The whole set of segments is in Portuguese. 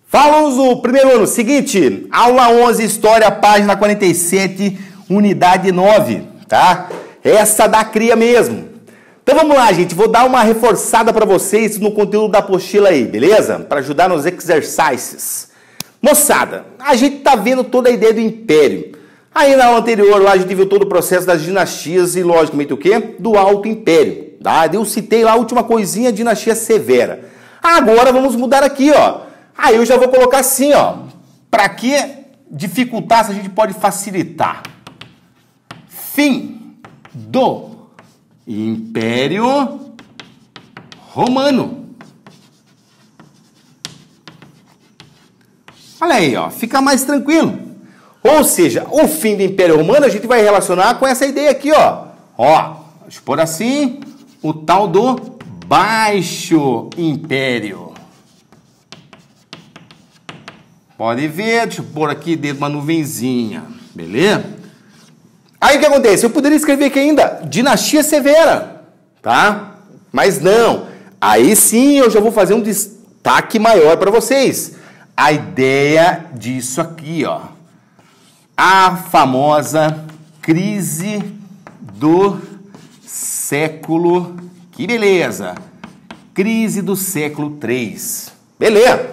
Fala, alunos do primeiro ano. Seguinte, aula 11, História, página 47, unidade 9, tá? Essa da cria mesmo. Então vamos lá, gente. Vou dar uma reforçada para vocês no conteúdo da apostila aí, beleza? Para ajudar nos exercices. Moçada, a gente tá vendo toda a ideia do império. Aí na aula anterior, lá a gente viu todo o processo das dinastias e, logicamente, o quê? Do Alto Império, tá? Eu citei lá a última coisinha, dinastia Severa. Agora vamos mudar aqui, ó. Aí eu já vou colocar assim, ó. Para que dificultar se a gente pode facilitar? Fim do Império Romano. Olha aí, ó. Fica mais tranquilo. Ou seja, o fim do Império Romano a gente vai relacionar com essa ideia aqui, ó. Ó, deixa eu pôr assim, o tal do Baixo Império. Pode ver, deixa eu pôr aqui dentro de uma nuvenzinha, beleza? Aí o que acontece? Eu poderia escrever aqui ainda, Dinastia Severa, tá? Mas não, aí sim eu já vou fazer um destaque maior para vocês. A ideia disso aqui, ó. A famosa crise do século... Que beleza! Crise do século III. Beleza?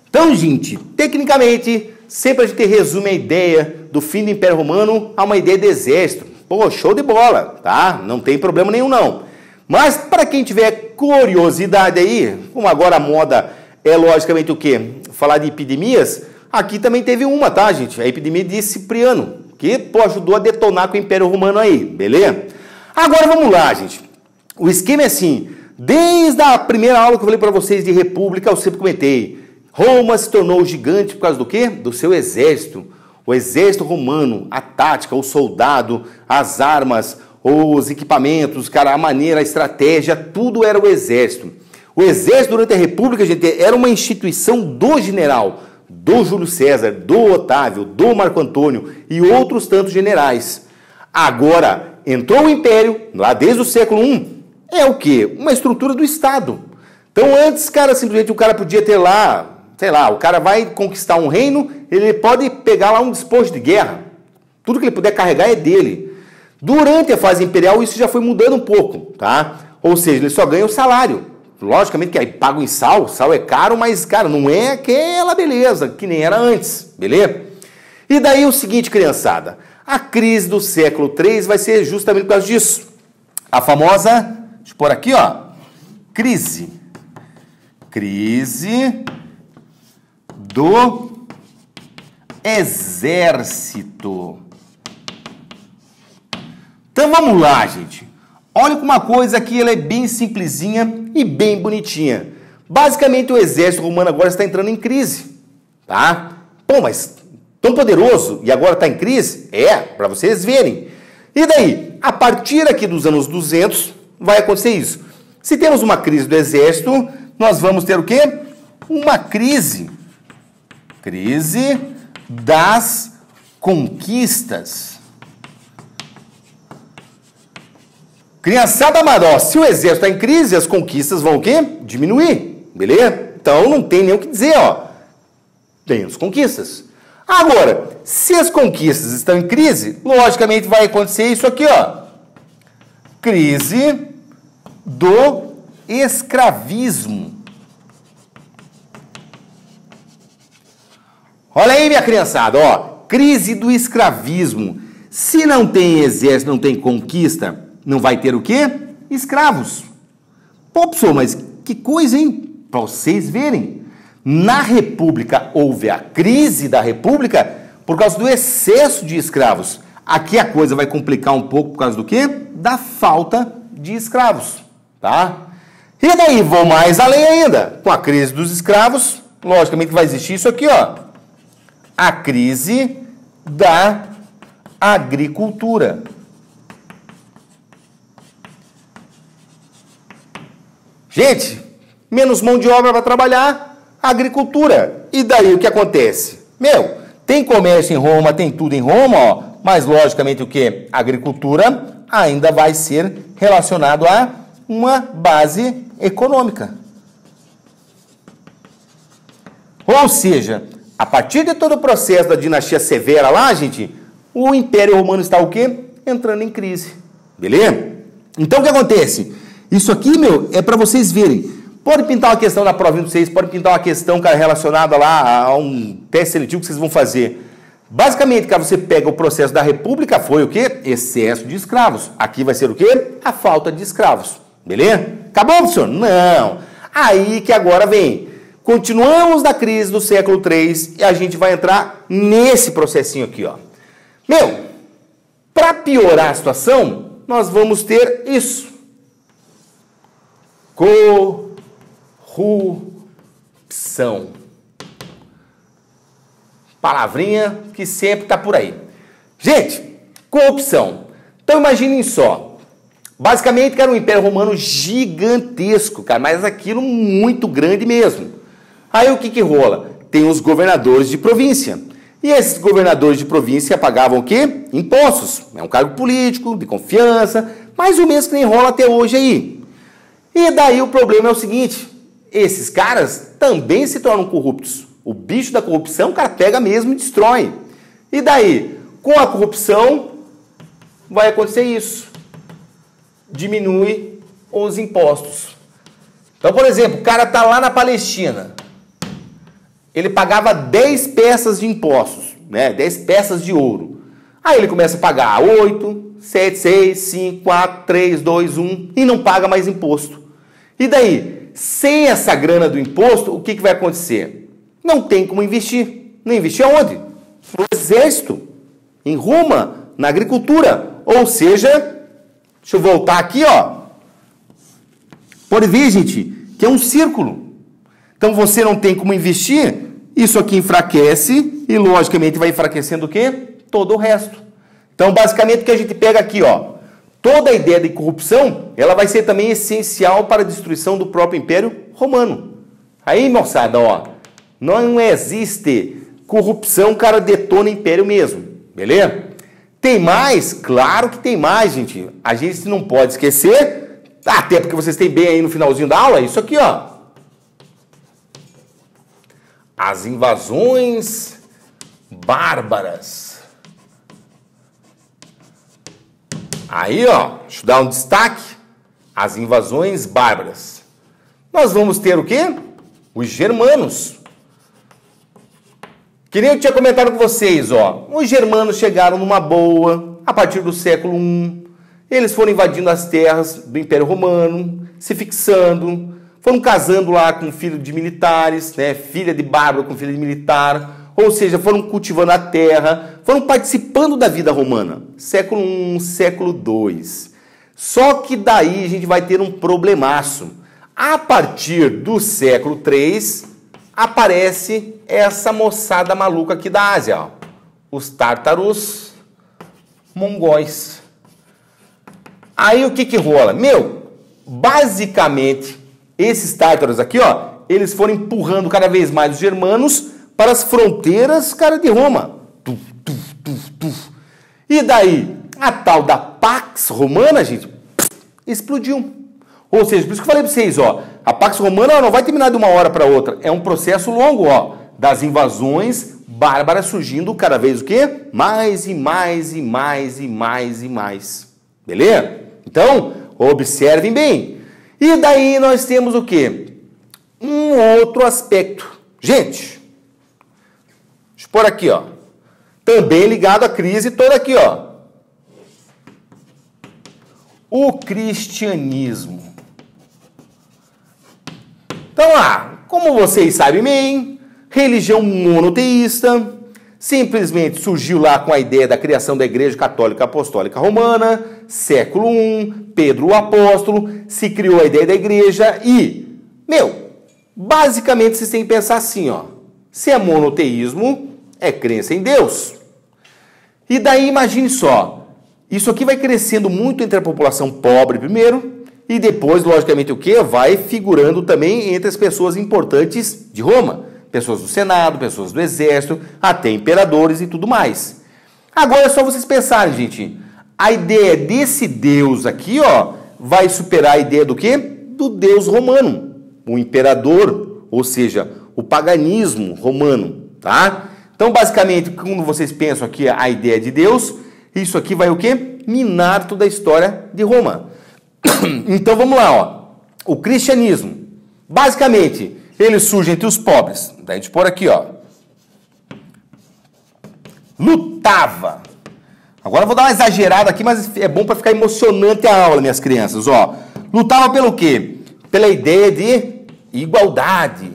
Então, gente, tecnicamente, sempre a gente resume a ideia do fim do Império Romano a uma ideia de exército. Pô, show de bola, tá? Não tem problema nenhum, não. Mas, para quem tiver curiosidade aí, como agora a moda é logicamente o quê? Falar de epidemias, aqui também teve uma, tá, gente? A epidemia de Cipriano, que, pô, ajudou a detonar com o Império Romano aí, beleza? Agora, vamos lá, gente. O esquema é assim, desde a primeira aula que eu falei para vocês de república, eu sempre comentei, Roma se tornou gigante por causa do quê? Do seu exército. O exército romano, a tática, o soldado, as armas, os equipamentos, cara, a maneira, a estratégia, tudo era o exército. O exército durante a república, gente, era uma instituição do general, do Júlio César, do Otávio, do Marco Antônio e outros tantos generais. Agora, entrou o império, lá desde o século I, é o quê? Uma estrutura do Estado. Então antes, cara, simplesmente o cara podia ter lá, sei lá, o cara vai conquistar um reino, ele pode pegar lá um despojo de guerra. Tudo que ele puder carregar é dele. Durante a fase imperial, isso já foi mudando um pouco, tá? Ou seja, ele só ganha o salário. Logicamente que aí paga em sal é caro, mas, cara, não é aquela beleza que nem era antes, beleza? E daí o seguinte, criançada, a crise do século III vai ser justamente por causa disso. A famosa, deixa eu pôr aqui, ó, crise do exército. Então vamos lá, gente. Olha como uma coisa aqui, ela é bem simplesinha e bem bonitinha. Basicamente o exército romano agora está entrando em crise, tá? Pô, mas tão poderoso e agora está em crise? É, para vocês verem. E daí, a partir aqui dos anos 200, vai acontecer isso. Se temos uma crise do exército, nós vamos ter o quê? Uma crise das conquistas. Criançada amada, ó, se o exército está em crise, as conquistas vão o quê? Diminuir, beleza? Então não tem nem o que dizer, ó. Tem as conquistas. Agora, se as conquistas estão em crise, logicamente vai acontecer isso aqui, ó. Crise do escravismo. Olha aí, minha criançada, ó. Crise do escravismo. Se não tem exército, não tem conquista, não vai ter o quê? Escravos. Pô, pessoal, mas que coisa, hein? Para vocês verem. Na República houve a crise da República por causa do excesso de escravos. Aqui a coisa vai complicar um pouco por causa do quê? Da falta de escravos, tá? E daí vou mais além ainda. Com a crise dos escravos, logicamente vai existir isso aqui, ó. A crise da agricultura. Gente, menos mão de obra para trabalhar, agricultura. E daí o que acontece? Meu, tem comércio em Roma, tem tudo em Roma, ó, mas logicamente o que? A agricultura ainda vai ser relacionado a uma base econômica. Ou seja, a partir de todo o processo da dinastia Severa lá, gente, o Império Romano está o quê? Entrando em crise. Beleza? Então o que acontece? Isso aqui, meu, é para vocês verem. Pode pintar uma questão da prova de vocês, pode pintar uma questão, cara, relacionada lá a um teste seletivo que vocês vão fazer. Basicamente, cara, você pega o processo da República, foi o quê? Excesso de escravos. Aqui vai ser o quê? A falta de escravos. Beleza? Acabou, professor? Não. Aí que agora vem. Continuamos na crise do século III e a gente vai entrar nesse processinho aqui, ó. Meu, para piorar a situação, nós vamos ter isso. Corrupção. Palavrinha que sempre está por aí. Gente, corrupção. Então imaginem só. Basicamente, cara, um Império Romano gigantesco, cara, mas aquilo muito grande mesmo. Aí o que que rola? Tem os governadores de província. E esses governadores de província pagavam o quê? Impostos. É um cargo político, de confiança, mais ou menos que nem rola até hoje aí. E daí o problema é o seguinte, esses caras também se tornam corruptos. O bicho da corrupção, o cara pega mesmo e destrói. E daí, com a corrupção, vai acontecer isso. Diminui os impostos. Então, por exemplo, o cara tá lá na Palestina. Ele pagava 10 peças de impostos, né? 10 peças de ouro. Aí ele começa a pagar 8, 7, 6, 5, 4, 3, 2, 1 e não paga mais imposto. E daí, sem essa grana do imposto, o que que vai acontecer? Não tem como investir. Não investir aonde? No exército, em Roma, na agricultura. Ou seja, deixa eu voltar aqui, ó. Pode ver, gente, que é um círculo. Então você não tem como investir, isso aqui enfraquece e logicamente vai enfraquecendo o quê? Todo o resto. Então basicamente o que a gente pega aqui, ó, toda a ideia de corrupção, ela vai ser também essencial para a destruição do próprio Império Romano. Aí, moçada, ó, não existe corrupção, cara, detona o império mesmo, beleza? Tem mais? Claro que tem mais, gente. A gente não pode esquecer, até porque vocês têm bem aí no finalzinho da aula, isso aqui, ó. As invasões bárbaras. Aí, ó, deixa eu dar um destaque. As invasões bárbaras. Nós vamos ter o quê? Os germanos. Que nem eu tinha comentado com vocês, ó. Os germanos chegaram numa boa, a partir do século I. Eles foram invadindo as terras do Império Romano, se fixando, foram casando lá com filho de militares, né? Filha de bárbaro com filho de militar. Ou seja, foram cultivando a terra, foram participando da vida romana. Século I, século II. Só que daí a gente vai ter um problemaço. A partir do século III, aparece essa moçada maluca aqui da Ásia, ó. Os tártaros mongóis. Aí o que que rola? Meu, basicamente, esses tártaros aqui, ó, eles foram empurrando cada vez mais os germanos para as fronteiras, cara, de Roma. E daí, a tal da Pax Romana, gente, explodiu. Ou seja, por isso que eu falei para vocês, ó, a Pax Romana não vai terminar de uma hora para outra. É um processo longo, ó, das invasões bárbaras surgindo cada vez o quê? Mais e mais e mais e mais e mais. Beleza? Então, observem bem. E daí nós temos o quê? Um outro aspecto. Gente, deixa eu pôr aqui, ó. Também ligado à crise toda aqui, ó. O cristianismo. Então, como vocês sabem bem, religião monoteísta, simplesmente surgiu lá com a ideia da criação da Igreja Católica Apostólica Romana, século I, Pedro o Apóstolo, se criou a ideia da igreja e, basicamente vocês têm que pensar assim, ó, se é monoteísmo, é crença em Deus. E daí imagine só, isso aqui vai crescendo muito entre a população pobre primeiro, e depois, logicamente, o que? Vai figurando também entre as pessoas importantes de Roma. Pessoas do Senado, pessoas do Exército, até imperadores e tudo mais. Agora é só vocês pensarem, gente. A ideia desse Deus aqui, ó, vai superar a ideia do quê? Do Deus romano. O imperador, ou seja, o paganismo romano, tá? Então, basicamente, quando vocês pensam aqui a ideia de Deus, isso aqui vai o quê? Minar toda a história de Roma. Então, vamos lá, ó. O cristianismo, basicamente, ele surge entre os pobres. Daí a gente pôr aqui, ó. Lutava. Agora eu vou dar uma exagerada aqui, mas é bom para ficar emocionante a aula, minhas crianças, ó. Lutava pelo quê? Pela ideia de igualdade.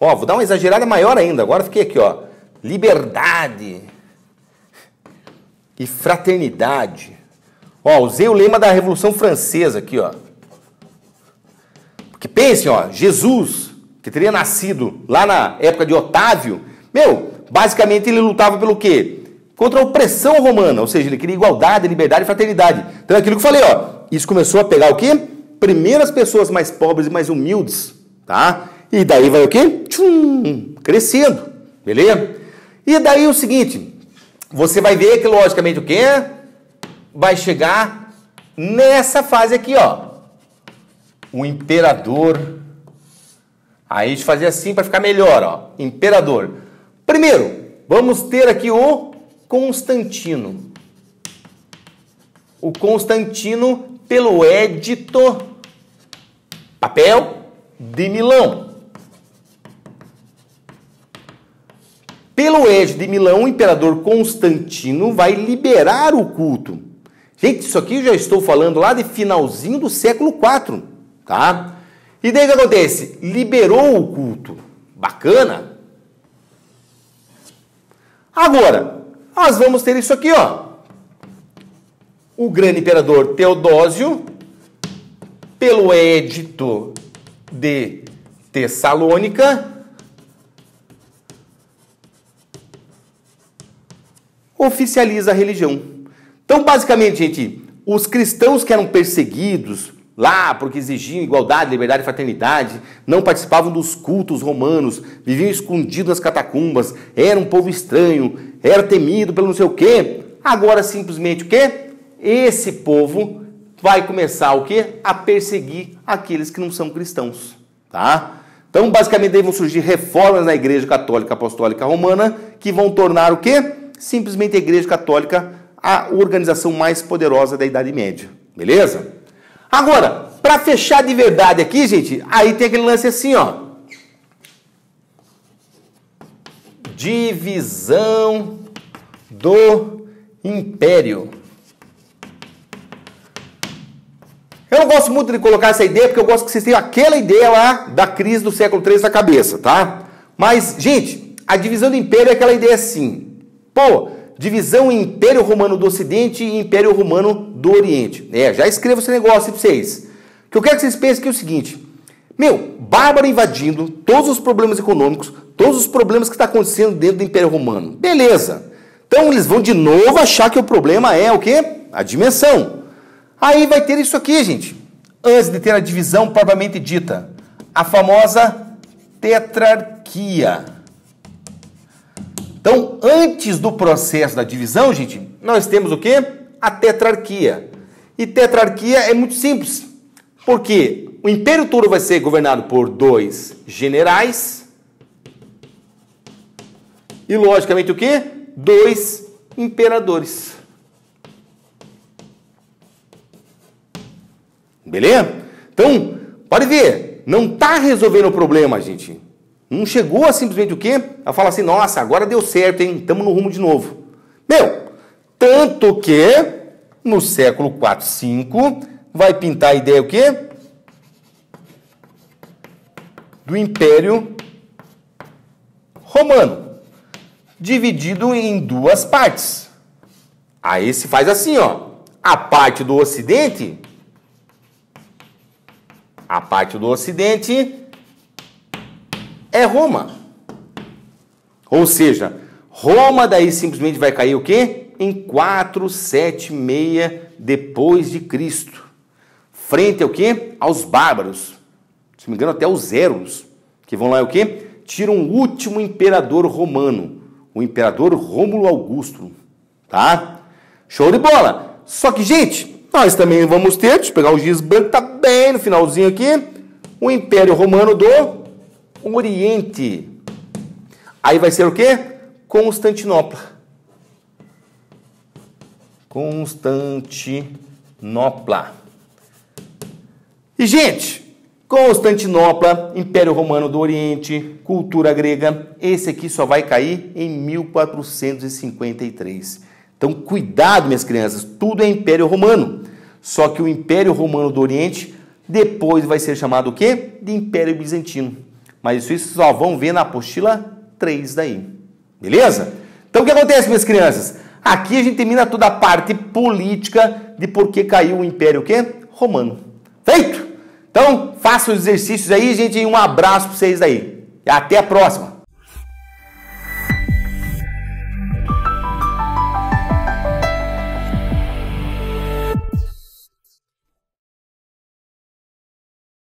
Ó, vou dar uma exagerada maior ainda. Agora fiquei aqui, ó. Liberdade e fraternidade. Ó, usei o lema da Revolução Francesa aqui, ó. Porque pensem, ó, Jesus, que teria nascido lá na época de Otávio, basicamente ele lutava pelo quê? Contra a opressão romana, ou seja, ele queria igualdade, liberdade e fraternidade. Então é aquilo que eu falei, ó, isso começou a pegar o quê? Primeiro as pessoas mais pobres e mais humildes, tá? E daí vai o quê? Tchum, crescendo, beleza? E daí o seguinte, você vai ver que logicamente o quê? Vai chegar nessa fase aqui, ó. O imperador. Aí a gente fazia assim para ficar melhor, ó. Imperador. Primeiro, vamos ter aqui o Constantino. O Constantino pelo Édito Papel de Milão. Pelo Édito de Milão, o imperador Constantino vai liberar o culto. Gente, isso aqui eu já estou falando lá de finalzinho do século IV, tá? E daí o que acontece? Liberou o culto. Bacana. Agora, nós vamos ter isso aqui, ó. O grande imperador Teodósio, pelo Édito de Tessalônica, oficializa a religião. Então, basicamente, gente, os cristãos que eram perseguidos lá porque exigiam igualdade, liberdade e fraternidade, não participavam dos cultos romanos, viviam escondidos nas catacumbas, era um povo estranho, era temido pelo não sei o quê. Agora, simplesmente, o quê? Esse povo vai começar o quê? A perseguir aqueles que não são cristãos, tá? Então, basicamente, aí vão surgir reformas na Igreja Católica Apostólica Romana que vão tornar o quê? Simplesmente a Igreja Católica a organização mais poderosa da Idade Média, beleza? Agora, para fechar de verdade aqui, gente, aí tem aquele lance assim, ó. Divisão do Império. Eu não gosto muito de colocar essa ideia, porque eu gosto que vocês tenham aquela ideia lá da crise do século III na cabeça, tá? Mas, gente, a divisão do Império é aquela ideia assim. Pô, divisão em Império Romano do Ocidente e Império Romano do Oriente. Já escrevo esse negócio aí pra vocês. O que eu quero que vocês pensem aqui é o seguinte. Bárbaro invadindo, todos os problemas econômicos, todos os problemas que estão acontecendo dentro do Império Romano. Beleza. Então eles vão de novo achar que o problema é o quê? A dimensão. Aí vai ter isso aqui, gente. Antes de ter a divisão propriamente dita. A famosa tetrarquia. Então, antes do processo da divisão, gente, nós temos o quê? A tetrarquia. E tetrarquia é muito simples. Porque o Império todo vai ser governado por 2 generais. E, logicamente, o quê? 2 imperadores. Beleza? Então, pode ver. Não está resolvendo o problema, gente. Não chegou a simplesmente o quê? A falar assim, nossa, agora deu certo, hein? Estamos no rumo de novo. Tanto que no século IV, V, vai pintar a ideia o quê? Do Império Romano. Dividido em 2 partes. Aí se faz assim, ó. A parte do Ocidente é Roma. Ou seja, Roma daí simplesmente vai cair o quê? Em 476 depois de Cristo. Frente ao quê? Aos bárbaros. Se não me engano, até os Érulos, que vão lá o quê? Tiram o último imperador romano, o imperador Rômulo Augusto. Tá? Show de bola! Só que, gente, nós também vamos ter, deixa eu pegar o giz branco, tá bem no finalzinho aqui, o Império Romano do Oriente. Aí vai ser o quê? Constantinopla. Constantinopla. E, gente, Constantinopla, Império Romano do Oriente, cultura grega, esse aqui só vai cair em 1453. Então, cuidado, minhas crianças, tudo é Império Romano. Só que o Império Romano do Oriente depois vai ser chamado o quê? De Império Bizantino. Mas isso só vão ver na apostila 3 daí. Beleza? Então, o que acontece, minhas crianças? Aqui a gente termina toda a parte política de por que caiu o Império o quê? Romano. Feito? Então, faça os exercícios aí, gente, e um abraço para vocês aí. E até a próxima.